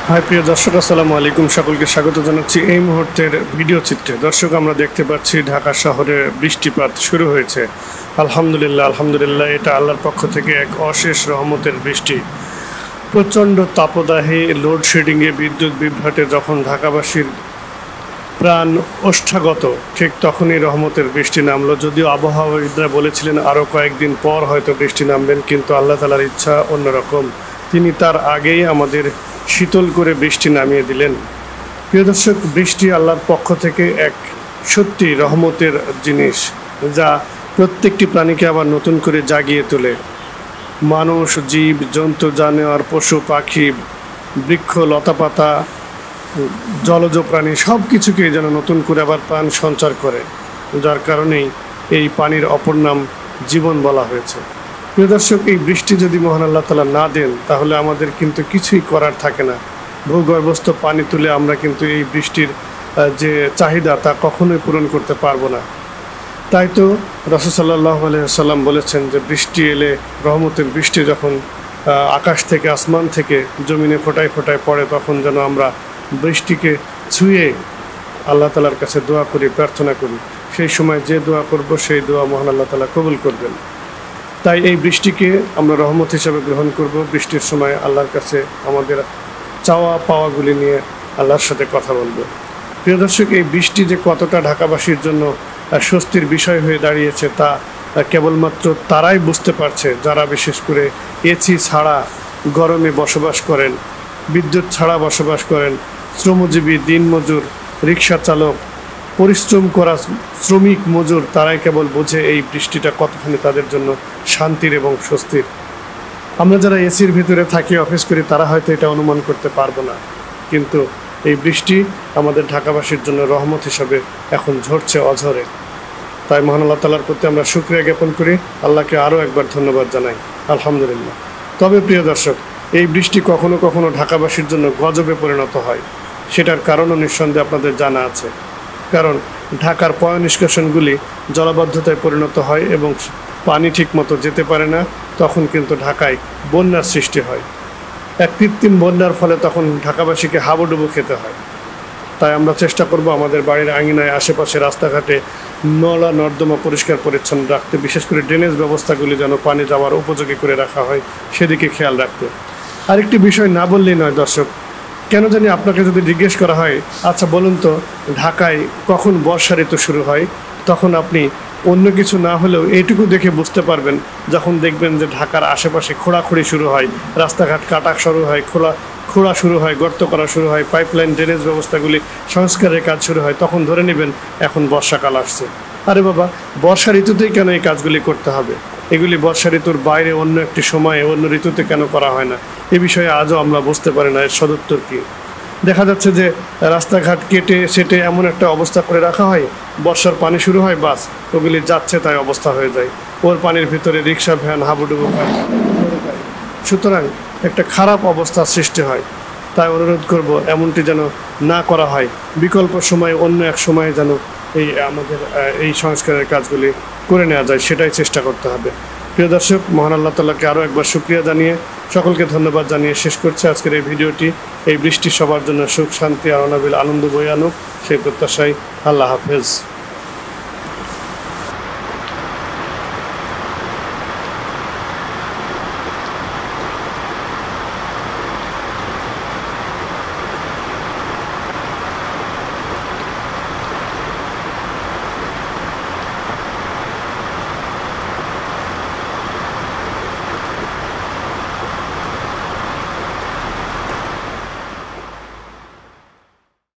High प्रिय दर्शक अस्सलामु आलैकुम सकलके स्वागत जानाচ্ছি এই মুহূর্তের ভিডিও চিত্রে। দর্শক আমরা দেখতে পাচ্ছি ঢাকা শহরে বৃষ্টিপাত শুরু হয়েছে। আলহামদুলিল্লাহ এটা আল্লাহর পক্ষ থেকে এক অশেষ রহমতের বৃষ্টি। প্রচণ্ড তাপদাহে লোডশেডিংয়ে বিদ্যুৎ বিভ্রাটে যখন ঢাকাবাসীর প্রাণ ওষ্ঠাগত, ঠিক তখনই রহমতের বৃষ্টি নামলো। যদিও আবহাওয়াবিদরা বলেছিলেন আরও কয়েকদিন পর হয়তো বৃষ্টি নামবেন, কিন্তু আল্লাহ তাআলার ইচ্ছা অন্যরকম। তিনি তার আগেই আমাদের শীতল করে বৃষ্টি নামিয়ে দিলেন। প্রিয় দর্শক, বৃষ্টি আল্লাহর পক্ষ থেকে এক সত্যি রহমতের জিনিস, যা প্রত্যেকটি প্রাণীকে আবার নতুন করে জাগিয়ে তোলে। মানুষ, জীব জন্তু, জানোয়ার, পশু পাখি, বৃক্ষ লতাপাতা, জলজ প্রাণী সব কিছুকেই যেন নতুন করে আবার প্রাণ সঞ্চার করে, যার কারণেই এই পানির অপর নাম জীবন বলা হয়েছে। প্রিয় দর্শক, এই বৃষ্টি যদি মহান আল্লাহ তাআলা না দেন তাহলে আমাদের কিন্তু কিছুই করার থাকে না। ভূগর্ভস্থ পানি তুলে আমরা কিন্তু এই বৃষ্টির যে চাহিদা তা কখনোই পূরণ করতে পারবো না। তাই তো রাসূল সাল্লাল্লাহু আলাইহি ওয়াসাল্লাম বলেছেন যে বৃষ্টি এলে, রহমতের বৃষ্টি যখন আকাশ থেকে আসমান থেকে জমিনে ফোঁটায় ফোঁটায় পড়ে, তখন যেন আমরা বৃষ্টিকে ছুঁয়ে আল্লাহ তাআলার কাছে দোয়া করি, প্রার্থনা করি। সেই সময় যে দোয়া করব সেই দোয়া মহান আল্লাহ তাআলা কবুল করবেন। তাই এই বৃষ্টিকে আমরা রহমত হিসাবে গ্রহণ করব। বৃষ্টির সময় আল্লাহর কাছে আমাদের চাওয়া পাওয়াগুলি নিয়ে আল্লাহর সাথে কথা বলবো। প্রিয় দর্শক, এই বৃষ্টি যে কতটা ঢাকাবাসীর জন্য স্বস্তির বিষয় হয়ে দাঁড়িয়েছে তা কেবলমাত্র তারাই বুঝতে পারছে যারা বিশেষ করে এসি ছাড়া গরমে বসবাস করেন, বিদ্যুৎ ছাড়া বসবাস করেন, শ্রমজীবী, দিনমজুর, রিক্সা চালক, পরিশ্রম করা শ্রমিক মজুর, তারাই কেবল বোঝে এই বৃষ্টিটা কতখানি তাদের জন্য শান্তির এবং স্বস্তির। আমরা যারা এসির ভিতরে থাকি, অফিস করি, তারা হয়তো এটা অনুমান করতে পারবো না, কিন্তু এই বৃষ্টি আমাদের ঢাকাবাসীর জন্য রহমত হিসাবে এখন ঝরছে অঝরে। তাই মহান আল্লাহ তাআলার প্রতি আমরা শুকরিয়া জ্ঞাপন করি, আল্লাহকে আরও একবার ধন্যবাদ জানাই, আলহামদুলিল্লাহ। তবে প্রিয় দর্শক, এই বৃষ্টি কখনো কখনো ঢাকাবাসীর জন্য গজবে পরিণত হয়। সেটার কারণও নিঃসন্দেহে আপনাদের জানা আছে। কারণ ঢাকার পয় নিষ্কাশনগুলি জলাবদ্ধতায় পরিণত হয় এবং পানি ঠিকমতো যেতে পারে না, তখন কিন্তু ঢাকায় বন্যার সৃষ্টি হয়। এক কৃত্রিম বন্যার ফলে তখন ঢাকাবাসীকে হাবুডুবু খেতে হয়। তাই আমরা চেষ্টা করব আমাদের বাড়ির আঙিনায়, আশেপাশে, রাস্তাঘাটে নলা নর্দমা পরিষ্কার পরিচ্ছন্ন রাখতে, বিশেষ করে ড্রেনেজ ব্যবস্থাগুলি যেন পানি যাওয়ার উপযোগী করে রাখা হয়, সেদিকে খেয়াল রাখতে। আরেকটি বিষয় না বললেই নয় দর্শক, কেন জানি আপনাকে যদি জিজ্ঞেস করা হয়, আচ্ছা বলুন তো ঢাকায় কখন বর্ষা ঋতু শুরু হয়, তখন আপনি অন্য কিছু না হলেও এইটুকু দেখে বুঝতে পারবেন, যখন দেখবেন যে ঢাকার আশেপাশে খোঁড়াখুঁড়ি শুরু হয়, রাস্তাঘাট কাটা শুরু হয়, খোঁড়া শুরু হয়, গর্ত করা শুরু হয়, পাইপলাইন ড্রেনেজ ব্যবস্থাগুলি সংস্কারের কাজ শুরু হয়, তখন ধরে নেবেন এখন বর্ষাকাল আসছে। আরে বাবা, বর্ষা ঋতুতেই কেন এই কাজগুলি করতে হবে? এগুলি বর্ষা ঋতুর বাইরে অন্য একটি সময়ে, অন্য ঋতুতে কেন করা হয় না? এ বিষয়ে আজও আমরা বুঝতে পারি না এর সদুত্তর কী। দেখা যাচ্ছে যে রাস্তাঘাট কেটে সেটে এমন একটা অবস্থা করে রাখা হয়, বর্ষার পানি শুরু হয়, বাস ওগুলি যাচ্ছে তাই অবস্থা হয়ে যায়। ওর পানির ভিতরে রিক্সা ভ্যান হাবুডুবু খায়। সুতরাং একটা খারাপ অবস্থার সৃষ্টি হয়। তাই অনুরোধ করব এমনটি যেন না করা হয়। বিকল্প সময়ে, অন্য এক সময়ে যেন আমাদের এই সংস্কারের কাজগুলি করে নেওয়া যায়, সেটাই চেষ্টা করতে হবে। প্রিয় দর্শক, মহান আল্লাহ তাআলাকে আরও একবার শুকরিয়া জানিয়ে, সকলকে ধন্যবাদ জানিয়ে শেষ করছে আজকের এই ভিডিওটি। এই বৃষ্টি সবার জন্য সুখ, শান্তি আর অনাবিল আনন্দ বয়ে আনুক, সেই প্রত্যাশায়। আল্লাহ হাফেজ।